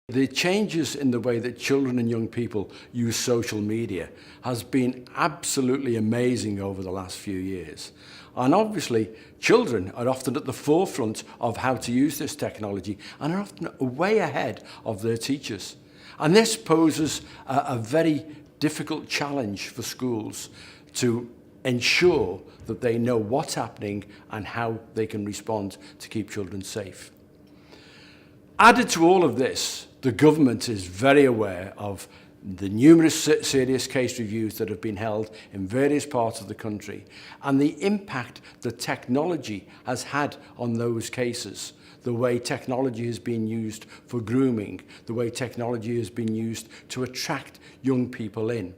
The changes in the way that children and young people use social media has been absolutely amazing over the last few years. And obviously, children are often at the forefront of how to use this technology and are often way ahead of their teachers. And this poses a very difficult challenge for schools to ensure that they know what's happening and how they can respond to keep children safe. Added to all of this, the government is very aware of the numerous serious case reviews that have been held in various parts of the country and the impact that technology has had on those cases. The way technology has been used for grooming, the way technology has been used to attract young people in.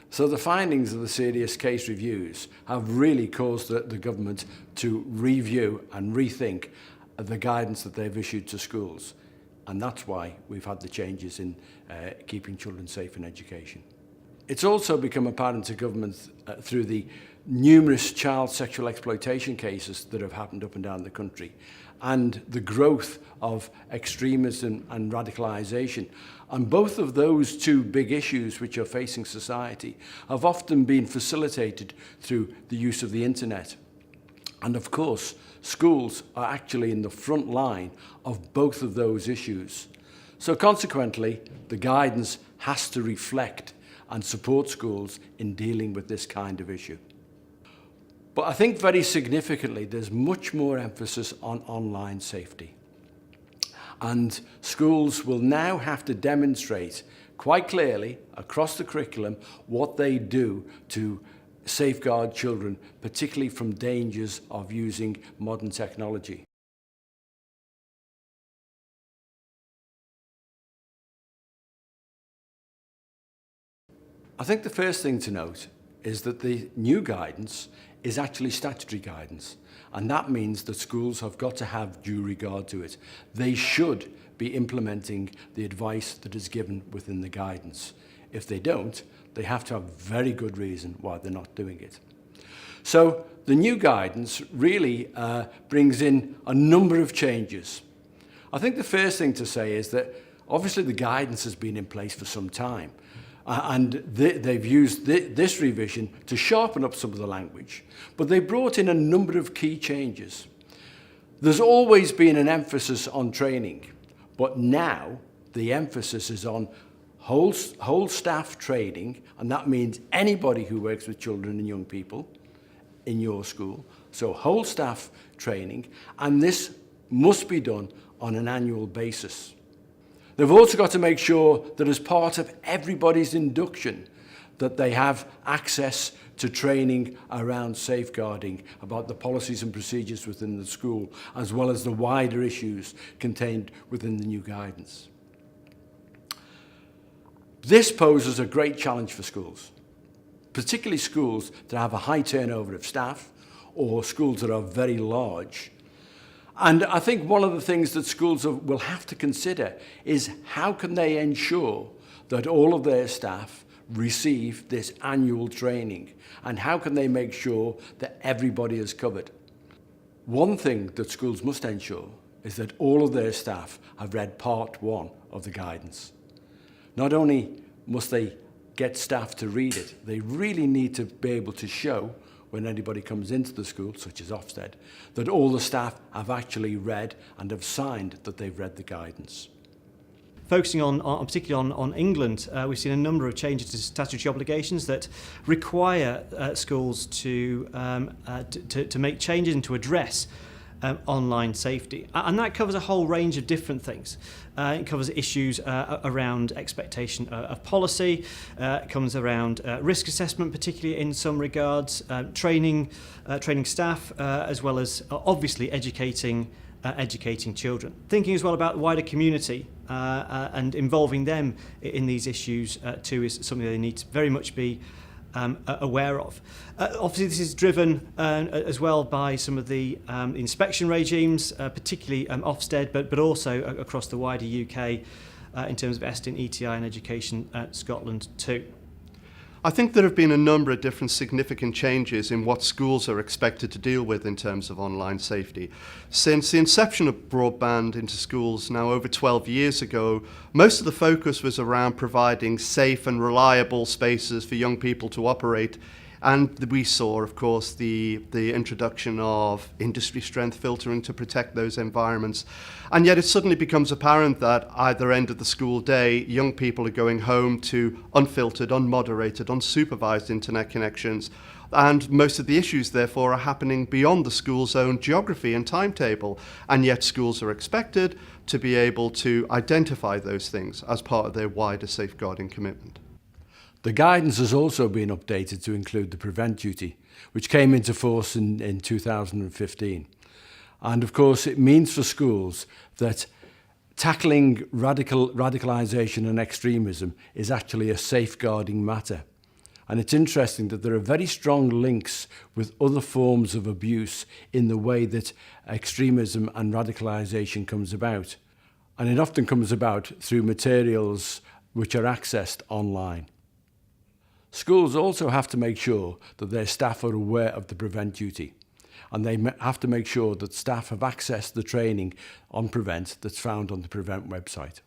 So the findings of the serious case reviews have really caused the government to review and rethink the guidance that they've issued to schools. And that's why we've had the changes in keeping children safe in education. It's also become apparent to government through the numerous child sexual exploitation cases that have happened up and down the country and the growth of extremism and radicalisation. And both of those two big issues which are facing society have often been facilitated through the use of the internet. And of course, schools are actually in the front line of both of those issues. So consequently, the guidance has to reflect and support schools in dealing with this kind of issue. But I think very significantly, there's much more emphasis on online safety. And schools will now have to demonstrate quite clearly across the curriculum what they do to safeguard children, particularly from dangers of using modern technology. I think the first thing to note is that the new guidance is actually statutory guidance, and that means that schools have got to have due regard to it. They should be implementing the advice that is given within the guidance. If they don't, they have to have very good reason why they're not doing it. So the new guidance really brings in a number of changes. I think the first thing to say is that obviously the guidance has been in place for some time. And they've used this revision to sharpen up some of the language, but they brought in a number of key changes. There's always been an emphasis on training, but now the emphasis is on whole staff training, and that means anybody who works with children and young people in your school. So whole staff training, and this must be done on an annual basis. They've also got to make sure that as part of everybody's induction that they have access to training around safeguarding, about the policies and procedures within the school, as well as the wider issues contained within the new guidance. This poses a great challenge for schools, particularly schools that have a high turnover of staff or schools that are very large. And I think one of the things that schools will have to consider is how can they ensure that all of their staff receive this annual training, and how can they make sure that everybody is covered. One thing that schools must ensure is that all of their staff have read part 1 of the guidance. Not only must they get staff to read it, they really need to be able to show when anybody comes into the school, such as Ofsted, that all the staff have actually read and have signed that they've read the guidance. Focusing particularly on England, we've seen a number of changes to statutory obligations that require schools to make changes and to address online safety. And that covers a whole range of different things. It covers issues around expectation of policy, it comes around risk assessment, particularly in some regards, training staff, as well as obviously educating children. Thinking as well about the wider community and involving them in these issues too is something they need to very much be aware of. Obviously this is driven as well by some of the inspection regimes, particularly Ofsted, but also across the wider UK in terms of ESTIN, ETI and Education Scotland too. I think there have been a number of different significant changes in what schools are expected to deal with in terms of online safety. Since the inception of broadband into schools now over 12 years ago, most of the focus was around providing safe and reliable spaces for young people to operate. And we saw, of course, the introduction of industry strength filtering to protect those environments. And yet it suddenly becomes apparent that either end of the school day, young people are going home to unfiltered, unmoderated, unsupervised internet connections. And most of the issues, therefore, are happening beyond the school's own geography and timetable. And yet schools are expected to be able to identify those things as part of their wider safeguarding commitment. The guidance has also been updated to include the prevent duty, which came into force in 2015. And of course, it means for schools that tackling radicalisation and extremism is actually a safeguarding matter. And it's interesting that there are very strong links with other forms of abuse in the way that extremism and radicalisation comes about. And it often comes about through materials which are accessed online. Schools also have to make sure that their staff are aware of the prevent duty, and they have to make sure that staff have accessed the training on prevent that's found on the prevent website.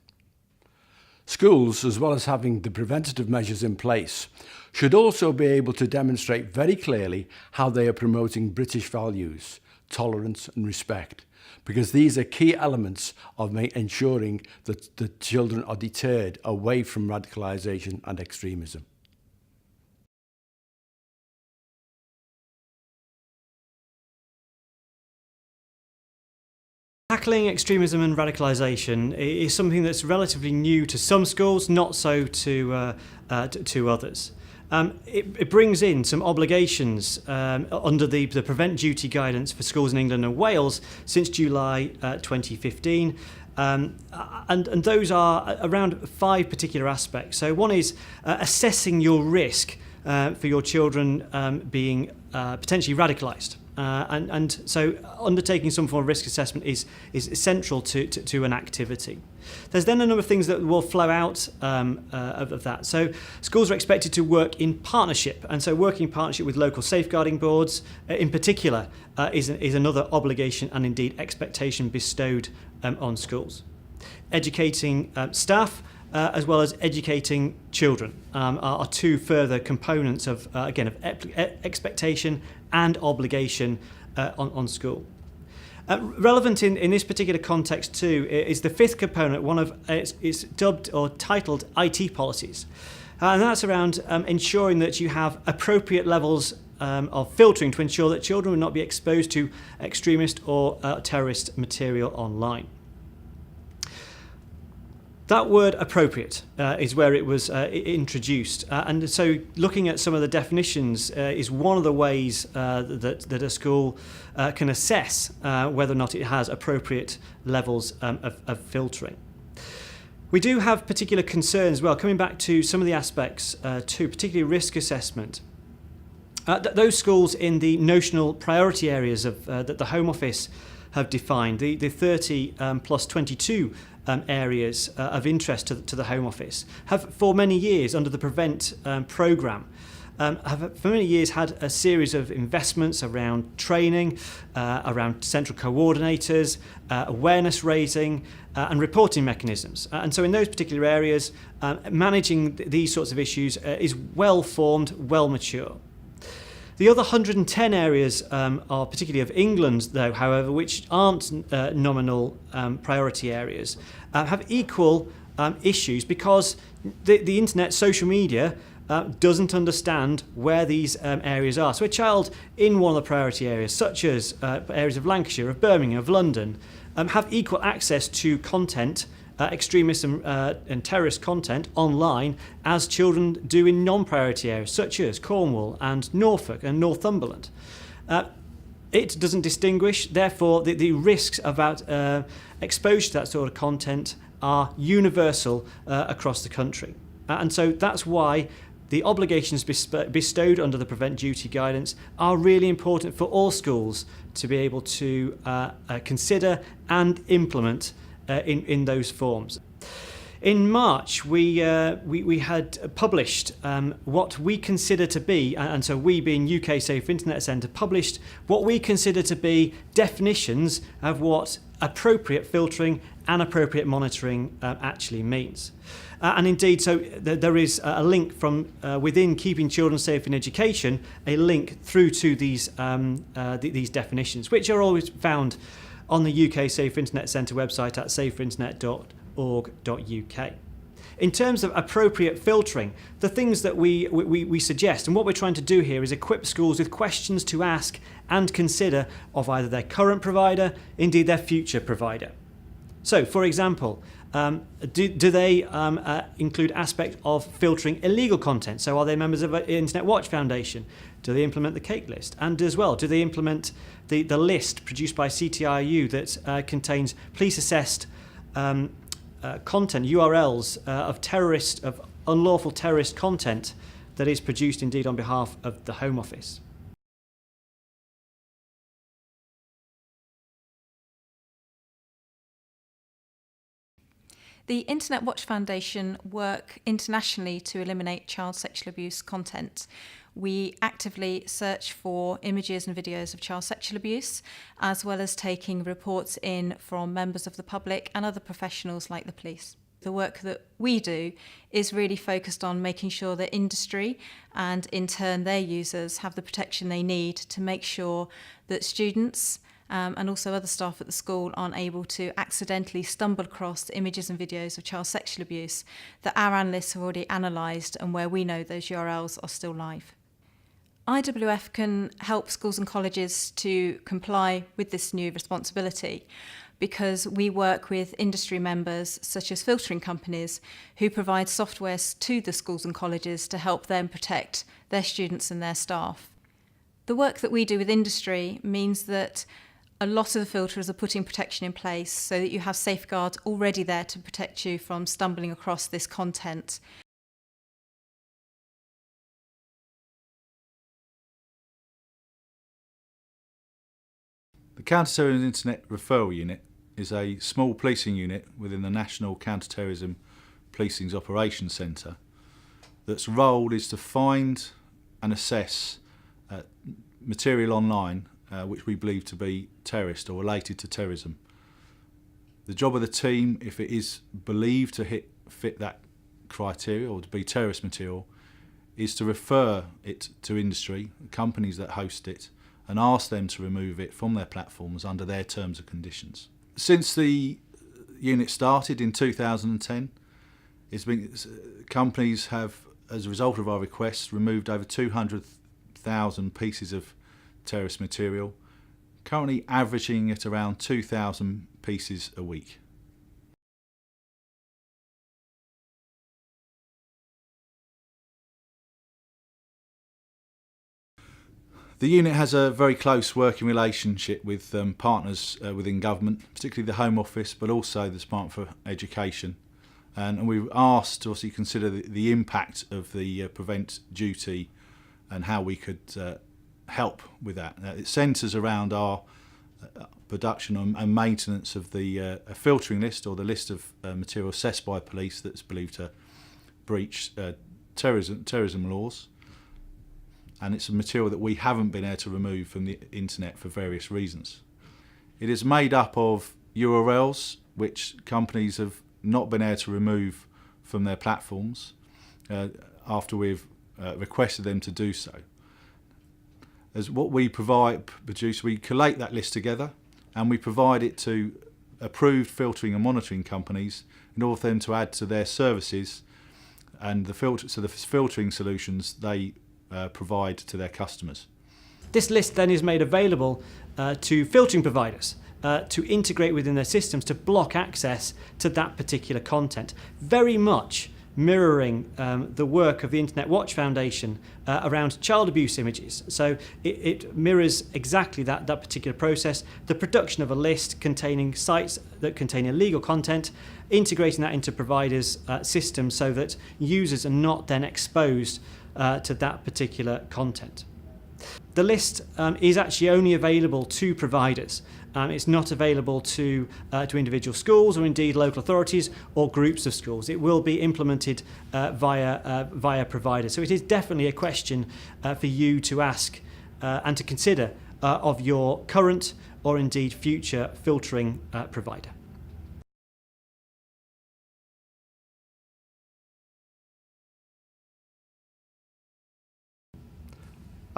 Schools, as well as having the preventative measures in place, should also be able to demonstrate very clearly how they are promoting British values, tolerance and respect, because these are key elements of ensuring that the children are deterred away from radicalisation and extremism. Tackling extremism and radicalisation is something that's relatively new to some schools, not so to others. It brings in some obligations under the prevent duty guidance for schools in England and Wales since July 2015. And those are around 5 particular aspects. So one is assessing your risk for your children being potentially radicalised. And so undertaking some form of risk assessment is central to an activity. There's then a number of things that will flow out of that. So schools are expected to work in partnership, and so working in partnership with local safeguarding boards in particular is another obligation and indeed expectation bestowed on schools. Educating staff as well as educating children are 2 further components of expectation and obligation on school. Relevant in this particular context too is the 5th component. One of it's dubbed or titled IT policies, and that's around ensuring that you have appropriate levels of filtering to ensure that children will not be exposed to extremist or terrorist material online. That word appropriate is where it was introduced. And so looking at some of the definitions is one of the ways that a school can assess whether or not it has appropriate levels of filtering. We do have particular concerns, well, coming back to some of the aspects too, particularly risk assessment. Those schools in the notional priority areas that the Home Office have defined, the 30 plus 22 areas of interest to the Home Office, have for many years under the Prevent programme have for many years had a series of investments around training, around central coordinators, awareness raising and reporting mechanisms. And so in those particular areas, managing these sorts of issues is well formed, well mature. The other 110 areas are particularly of England, though, however, which aren't nominal priority areas, have equal issues because the internet, social media, doesn't understand where these areas are. So a child in one of the priority areas, such as areas of Lancashire, of Birmingham, of London, have equal access to content, extremist and terrorist content online as children do in non-priority areas such as Cornwall and Norfolk and Northumberland. It doesn't distinguish, therefore the risks about exposure to that sort of content are universal across the country. And so that's why the obligations bestowed under the Prevent Duty guidance are really important for all schools to be able to consider and implement in those forms. In March, we had published what we consider to be, and so we being UK Safe Internet Centre, published what we consider to be definitions of what appropriate filtering and appropriate monitoring actually means. And indeed, so there is a link from within Keeping Children Safe in Education, a link through to these definitions, which are always found on the UK Safe Internet Centre website at saferinternet.org.uk. In terms of appropriate filtering, the things that we suggest, and what we're trying to do here is equip schools with questions to ask and consider of either their current provider, indeed their future provider. So, for example, do they include aspect of filtering illegal content? So are they members of an Internet Watch Foundation? Do they implement the cake list? And as well, do they implement the list produced by CTIU that contains police-assessed content, URLs of unlawful terrorist content that is produced indeed on behalf of the Home Office? The Internet Watch Foundation work internationally to eliminate child sexual abuse content. We actively search for images and videos of child sexual abuse, as well as taking reports in from members of the public and other professionals like the police. The work that we do is really focused on making sure that industry and in turn their users have the protection they need to make sure that students and also other staff at the school aren't able to accidentally stumble across images and videos of child sexual abuse that our analysts have already analysed and where we know those URLs are still live. IWF can help schools and colleges to comply with this new responsibility because we work with industry members such as filtering companies who provide software to the schools and colleges to help them protect their students and their staff. The work that we do with industry means that a lot of the filterers are putting protection in place so that you have safeguards already there to protect you from stumbling across this content. The Counter-Terrorism Internet Referral Unit is a small policing unit within the National Counter-Terrorism Policing's Operations Centre that's role is to find and assess material online which we believe to be terrorist or related to terrorism. The job of the team, if it is believed to fit that criteria or to be terrorist material, is to refer it to industry, companies that host it, and ask them to remove it from their platforms under their terms and conditions. Since the unit started in 2010, companies have, as a result of our requests, removed over 200,000 pieces of terrorist material, currently averaging at around 2,000 pieces a week. The unit has a very close working relationship with partners within government, particularly the Home Office, but also the Department for Education. And we've asked to obviously consider the impact of the prevent duty and how we could help with that. It centres around our production and maintenance of the filtering list, or the list of material assessed by police that's believed to breach terrorism laws. And it's a material that we haven't been able to remove from the internet for various reasons. It is made up of URLs which companies have not been able to remove from their platforms after we've requested them to do so. As what we produce, we collate that list together and we provide it to approved filtering and monitoring companies in order for them to add to their services and the filtering solutions they provide to their customers. This list then is made available to filtering providers to integrate within their systems to block access to that particular content, very much mirroring the work of the Internet Watch Foundation around child abuse images. So it mirrors exactly that particular process, the production of a list containing sites that contain illegal content, integrating that into providers' systems so that users are not then exposed to that particular content. The list is actually only available to providers, It's not available to individual schools or indeed local authorities or groups of schools. It will be implemented via providers. So it is definitely a question for you to ask and to consider of your current or indeed future filtering provider.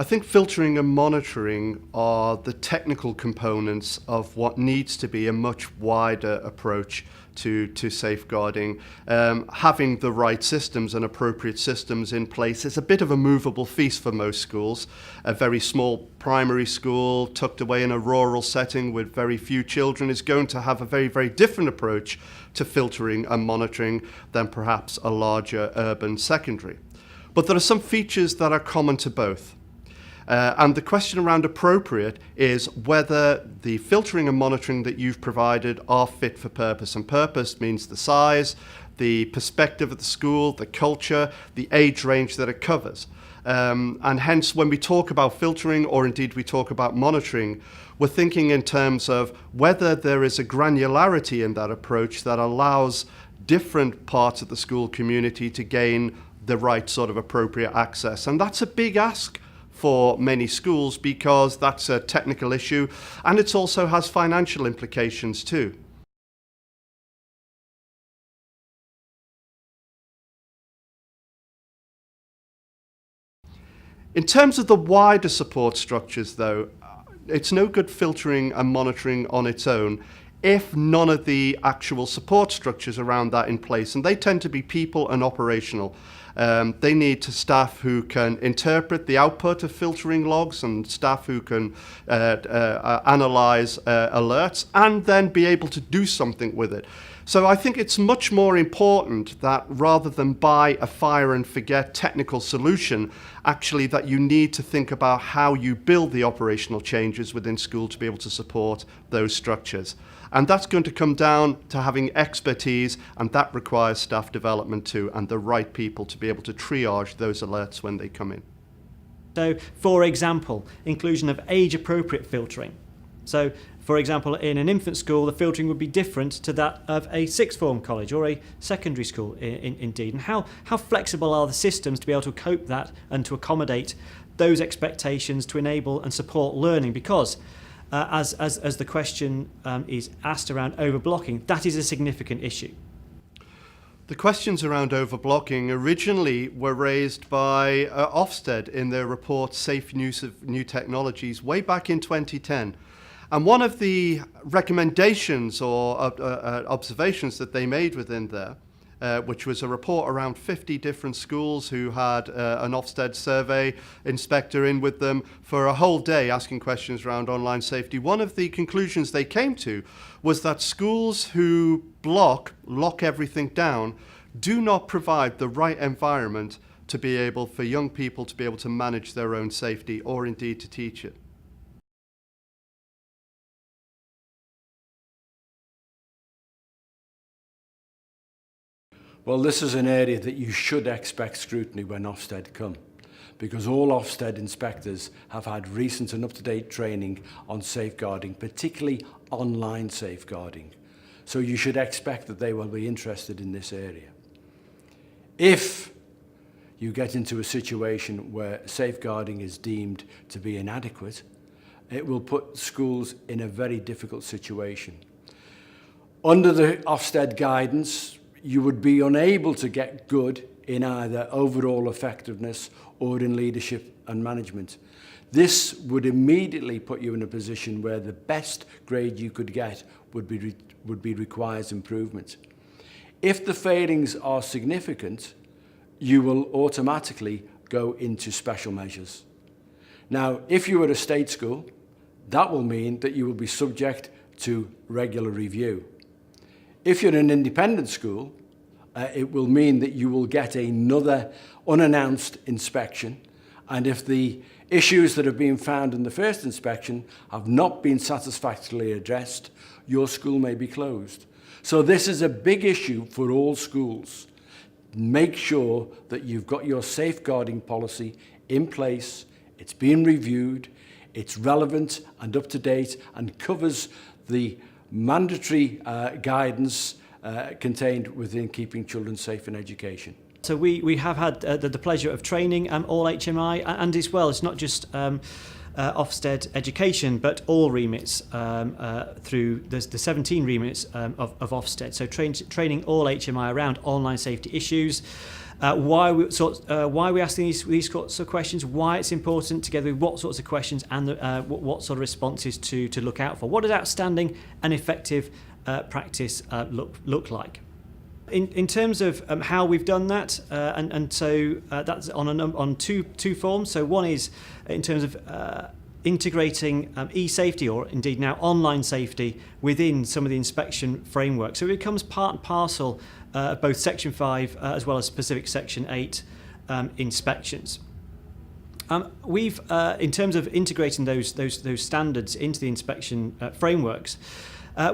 I think filtering and monitoring are the technical components of what needs to be a much wider approach to safeguarding. Having the right systems and appropriate systems in place is a bit of a movable feast for most schools. A very small primary school tucked away in a rural setting with very few children is going to have a very, very different approach to filtering and monitoring than perhaps a larger urban secondary. But there are some features that are common to both. And the question around appropriate is whether the filtering and monitoring that you've provided are fit for purpose. And purpose means the size, the perspective of the school, the culture, the age range that it covers. And hence, when we talk about filtering, or indeed we talk about monitoring, we're thinking in terms of whether there is a granularity in that approach that allows different parts of the school community to gain the right sort of appropriate access. And that's a big ask for many schools, because that's a technical issue, and it also has financial implications too. In terms of the wider support structures though, it's no good filtering and monitoring on its own if none of the actual support structures around that in place, and they tend to be people and operational. They need staff who can interpret the output of filtering logs, and staff who can analyze alerts and then be able to do something with it. So I think it's much more important that rather than buy a fire and forget technical solution, actually that you need to think about how you build the operational changes within school to be able to support those structures. And that's going to come down to having expertise, and that requires staff development too, and the right people to be able to triage those alerts when they come in. So, for example, inclusion of age-appropriate filtering. So, for example, in an infant school, the filtering would be different to that of a sixth form college or a secondary school indeed. And how flexible are the systems to be able to cope that and to accommodate those expectations to enable and support learning? Because as the question is asked around overblocking, that is a significant issue. The questions around overblocking originally were raised by Ofsted in their report Safe Use of New Technologies way back in 2010. And one of the recommendations or observations that they made within there, which was a report around 50 different schools who had an Ofsted survey inspector in with them for a whole day asking questions around online safety. One of the conclusions they came to was that schools who lock everything down do not provide the right environment to be able for young people to be able to manage their own safety or indeed to teach it. Well, this is an area that you should expect scrutiny when Ofsted come, because all Ofsted inspectors have had recent and up-to-date training on safeguarding, particularly online safeguarding. So you should expect that they will be interested in this area. If you get into a situation where safeguarding is deemed to be inadequate, it will put schools in a very difficult situation. Under the Ofsted guidance, you would be unable to get good in either overall effectiveness or in leadership and management. This would immediately put you in a position where the best grade you could get would be requires improvement. If the failings are significant, you will automatically go into special measures. Now, if you are a state school, that will mean that you will be subject to regular review. If you're an independent school, it will mean that you will get another unannounced inspection, and if the issues that have been found in the first inspection have not been satisfactorily addressed, your school may be closed. So this is a big issue for all schools. Make sure that you've got your safeguarding policy in place, it's been reviewed, it's relevant and up to date and covers the mandatory guidance contained within keeping children safe in education. So we have had the pleasure of training all HMI, and as well, it's not just Ofsted education, but all remits through the 17 remits of Ofsted. So training all HMI around online safety issues, why we're asking these sorts of questions, why it's important, together with what sorts of questions and what sort of responses to look out for. What does outstanding and effective practice look like? In terms of how we've done that, and so that's on two forms. So one is in terms of integrating e-safety, or indeed now online safety, within some of the inspection framework. So it becomes part and parcel of both Section 5 as well as specific Section 8 inspections. We've, in terms of integrating those standards into the inspection frameworks,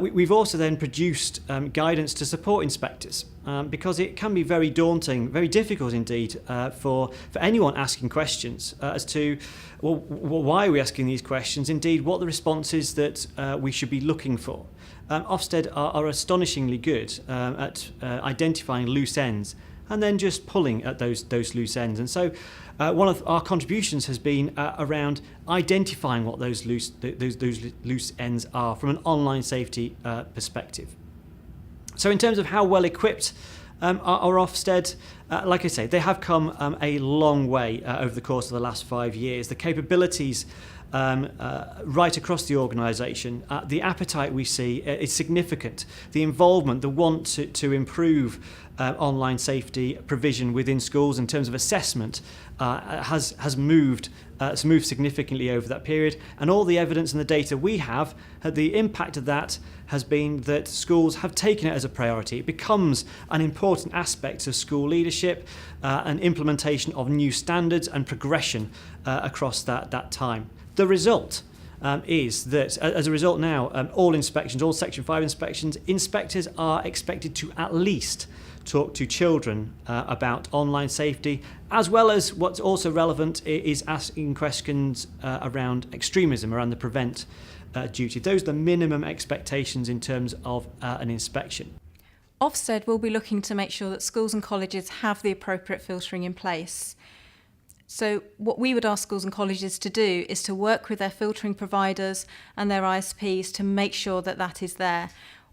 we've also then produced guidance to support inspectors, because it can be very daunting, very difficult indeed, for anyone asking questions as to, well, why are we asking these questions, indeed what the response is that we should be looking for. Ofsted are astonishingly good at identifying loose ends and then just pulling at those loose ends. And so one of our contributions has been around identifying what those loose ends are from an online safety perspective. So in terms of how well equipped are Ofsted, like I say, they have come a long way over the course of the last 5 years. The capabilities right across the organisation, the appetite we see is significant. The involvement, the want to improve online safety provision within schools in terms of assessment has moved significantly over that period. And all the evidence and the data we have, the impact of that has been that schools have taken it as a priority. It becomes an important aspect of school leadership and implementation of new standards and progression across that time. The result is that, as a result now, all inspections, all Section 5 inspections, inspectors are expected to at least talk to children about online safety, as well as what's also relevant is asking questions around extremism, around the prevent duty. Those are the minimum expectations in terms of an inspection. Ofsted will be looking to make sure that schools and colleges have the appropriate filtering in place. So what we would ask schools and colleges to do is to work with their filtering providers and their ISPs to make sure that that is there.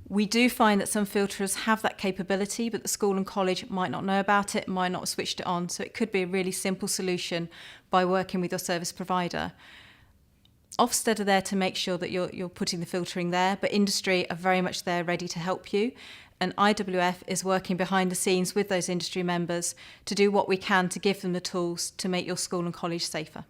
We do find that some filterers have that capability, but the school and college might not know about it, might not have switched it on. So it could be a really simple solution by working with your service provider. Ofsted are there to make sure that you're putting the filtering there, but industry are very much there ready to help you. And IWF is working behind the scenes with those industry members to do what we can to give them the tools to make your school and college safer.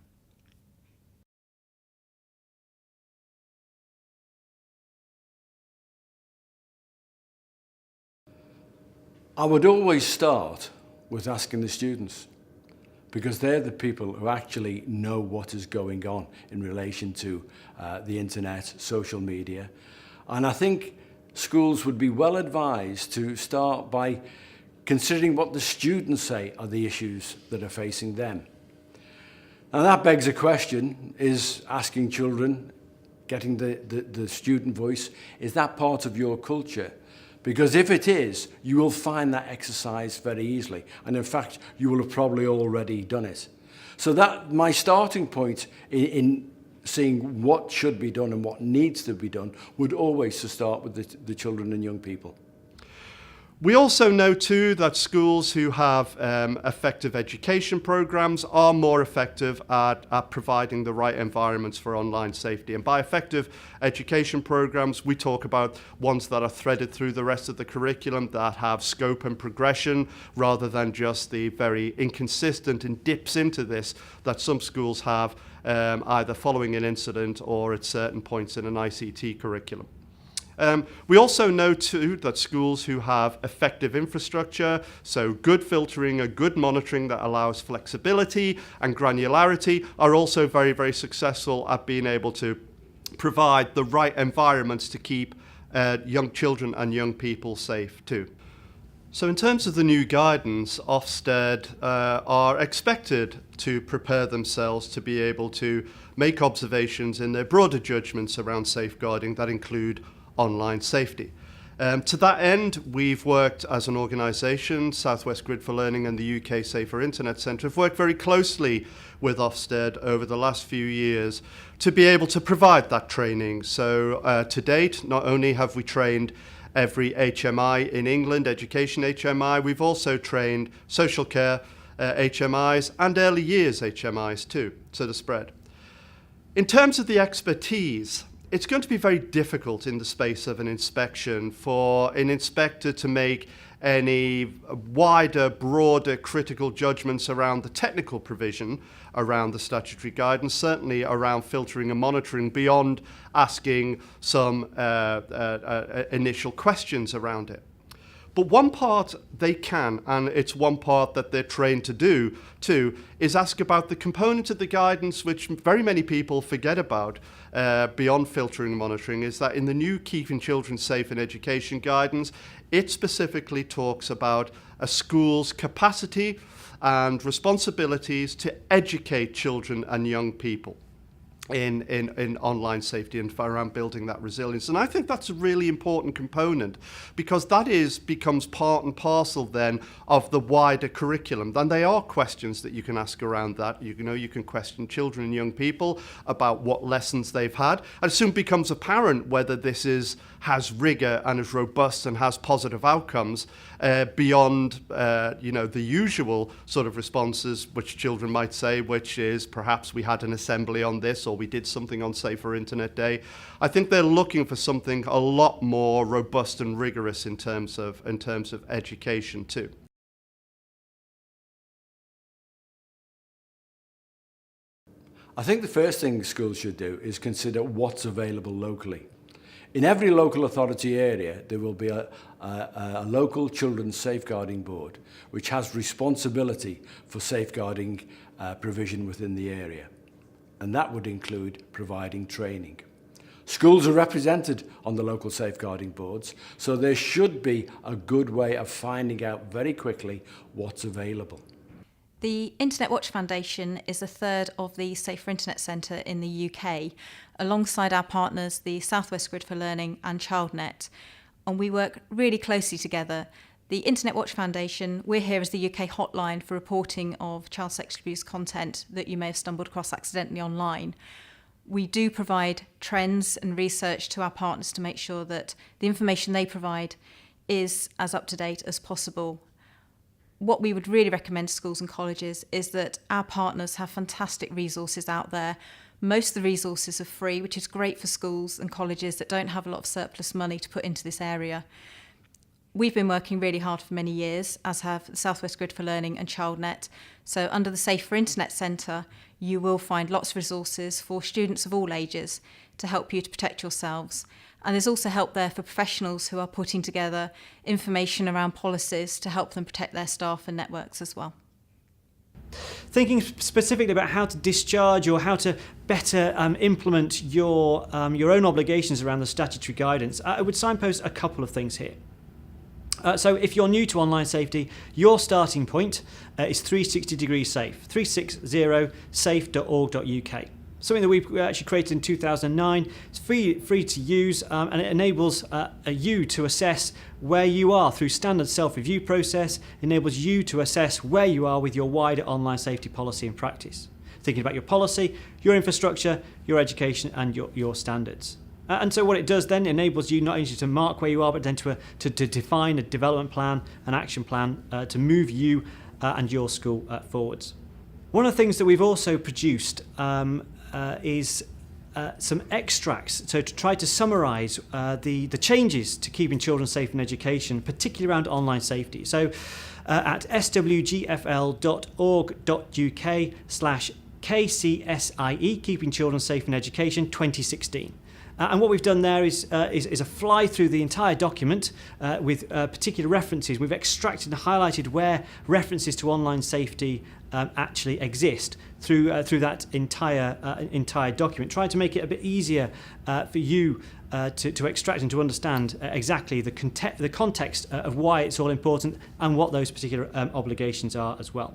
I would always start with asking the students, because they're the people who actually know what is going on in relation to the internet, social media. And I think schools would be well advised to start by considering what the students say are the issues that are facing them. And that begs a question, is asking children, getting the student voice, is that part of your culture? Because if it is, you will find that exercise very easily. And in fact, you will have probably already done it. So that my starting point in seeing what should be done and what needs to be done would always to start with the children and young people. We also know too that schools who have effective education programs are more effective at providing the right environments for online safety. And by effective education programs, we talk about ones that are threaded through the rest of the curriculum, that have scope and progression, rather than just the very inconsistent and dips into this that some schools have, either following an incident or at certain points in an ICT curriculum. We also know too that schools who have effective infrastructure, so good filtering, a good monitoring that allows flexibility and granularity, are also very, very successful at being able to provide the right environments to keep young children and young people safe too. So in terms of the new guidance, Ofsted are expected to prepare themselves to be able to make observations in their broader judgments around safeguarding that include online safety. To that end, we've worked as an organisation, Southwest Grid for Learning and the UK Safer Internet Centre, have worked very closely with Ofsted over the last few years to be able to provide that training. So to date, not only have we trained every HMI in England, education HMI, we've also trained social care HMIs and early years HMIs too, to the spread. In terms of the expertise, it's going to be very difficult in the space of an inspection for an inspector to make any wider, broader critical judgments around the technical provision around the statutory guidance, certainly around filtering and monitoring, beyond asking some initial questions around it. But one part they can, and it's one part that they're trained to do too, is ask about the component of the guidance which very many people forget about beyond filtering and monitoring, is that in the new Keeping Children Safe in Education guidance, it specifically talks about a school's capacity and responsibilities to educate children and young people in online safety and around building that resilience. And I think that's a really important component, because that becomes part and parcel then of the wider curriculum. Then there are questions that you can ask around that. You can question children and young people about what lessons they've had. And it soon becomes apparent whether this has rigor and is robust and has positive outcomes beyond the usual sort of responses which children might say, which is perhaps we had an assembly on this, or we did something on Safer Internet Day. I think they're looking for something a lot more robust and rigorous in terms of education too. I think the first thing schools should do is consider what's available locally. In every local authority area, there will be a local children's safeguarding board, which has responsibility for safeguarding provision within the area. And that would include providing training. Schools are represented on the local safeguarding boards, so there should be a good way of finding out very quickly what's available. The Internet Watch Foundation is a third of the Safer Internet Centre in the UK, alongside our partners, the Southwest Grid for Learning and ChildNet. And we work really closely together. The Internet Watch Foundation, we're here as the UK hotline for reporting of child sexual abuse content that you may have stumbled across accidentally online. We do provide trends and research to our partners to make sure that the information they provide is as up to date as possible. What we would really recommend to schools and colleges is that our partners have fantastic resources out there. Most of the resources are free, which is great for schools and colleges that don't have a lot of surplus money to put into this area. We've been working really hard for many years, as have the Southwest Grid for Learning and ChildNet. So under the Safer Internet Centre, you will find lots of resources for students of all ages to help you to protect yourselves. And there's also help there for professionals who are putting together information around policies to help them protect their staff and networks as well. Thinking specifically about how to discharge or how to better implement your own obligations around the statutory guidance, I would signpost a couple of things here. So if you're new to online safety, your starting point is 360 Degrees Safe, 360safe.org.uk. Something that we actually created in 2009. It's free to use, and it enables you to assess where you are through standard self-review process, enables you to assess where you are with your wider online safety policy and practice. Thinking about your policy, your infrastructure, your education and your standards. And so what it does then enables you not only to mark where you are, but then to define a development plan, an action plan to move you and your school forwards. One of the things that we've also produced is some extracts, so to try to summarise the changes to keeping children safe in education, particularly around online safety. So at swgfl.org.uk/KCSiE, Keeping Children Safe in Education 2016. And what we've done there is a fly through the entire document with particular references. We've extracted and highlighted where references to online safety actually exist through that entire document, trying to make it a bit easier for you to extract and to understand exactly the context of why it's all important and what those particular obligations are as well.